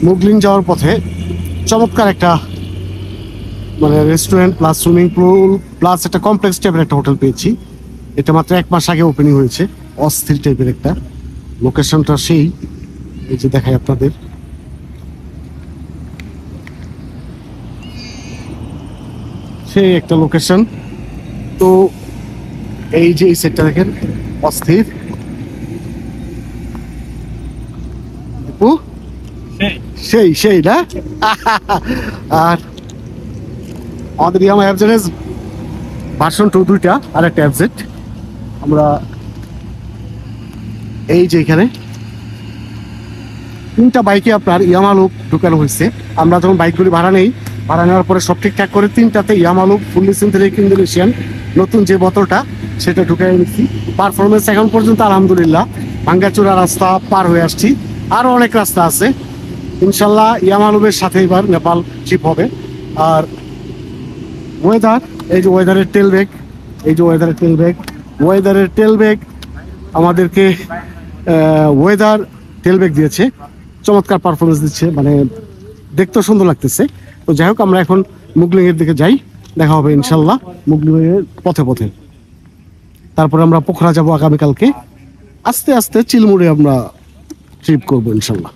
মুগলিং যাওয়ার পথে চমৎকার একটা মানে restaurant plus swimming pool plus একটা কমপ্লেক্স টাইপের একটা হোটেল পেয়েছি। এটা মাত্র 1 মাস আগে ওপেনিং হয়েছে। অস্থির টাইপের একটা লোকেশনটা সেই, এই যে দেখাই আপনাদের। সেই একটা লোকেশন। তো এই যে এই সেটটা দেখেন অস্থির। দীপু সেই সেই না আর আমাদের ইয়ামা অ্যাভজেড ভার্সন 2 দুইটা আর একটা অ্যাভজেড। আমরা এই যে এখানে 3টা বাইকে আপনার ইয়ামা লুক ঢুকানো হয়েছে। আমরা যখন বাইকগুলি ভাড়া নেই, ভাড়া নেওয়ার পরে সব ঠিকঠাক করে 3টাতে ইয়ামা লুক ফুললি সিনথেটিক ইন্দোনেশিয়ান নতুন যে বোতলটা সেটা ঢুকাই নিচ্ছি। পারফরমেন্স এখন পর্যন্ত আলহামদুলিল্লাহ। ভাঙ্গাচুরা রাস্তা পার হয়ে আসছি, আরও অনেক রাস্তা আছে ইনশাল্লাহ। ইয়ামা লুকের সাথে এবার নেপাল ট্রিপ হবে। আর ওয়েদার, এই যে ওয়েদারের টেল ব্যাগ, এই যে ওয়েদারের টেল ব্যাগ, ওয়েদারের টেল ব্যাগ আমাদেরকে ওয়েদার টেল ব্যাগ দিয়েছে, চমৎকার পারফরমেন্স দিচ্ছে, মানে দেখতেও সুন্দর লাগতেছে। তো যাই হোক আমরা এখন মুগলিং এর দিকে যাই, দেখা হবে ইনশাল্লাহ মুগলিং এর পথে পথে। তারপরে আমরা পোখরা যাব আগামীকালকে। আস্তে আস্তে চিলমুড়ে আমরা ট্রিপ করবো ইনশাল্লাহ।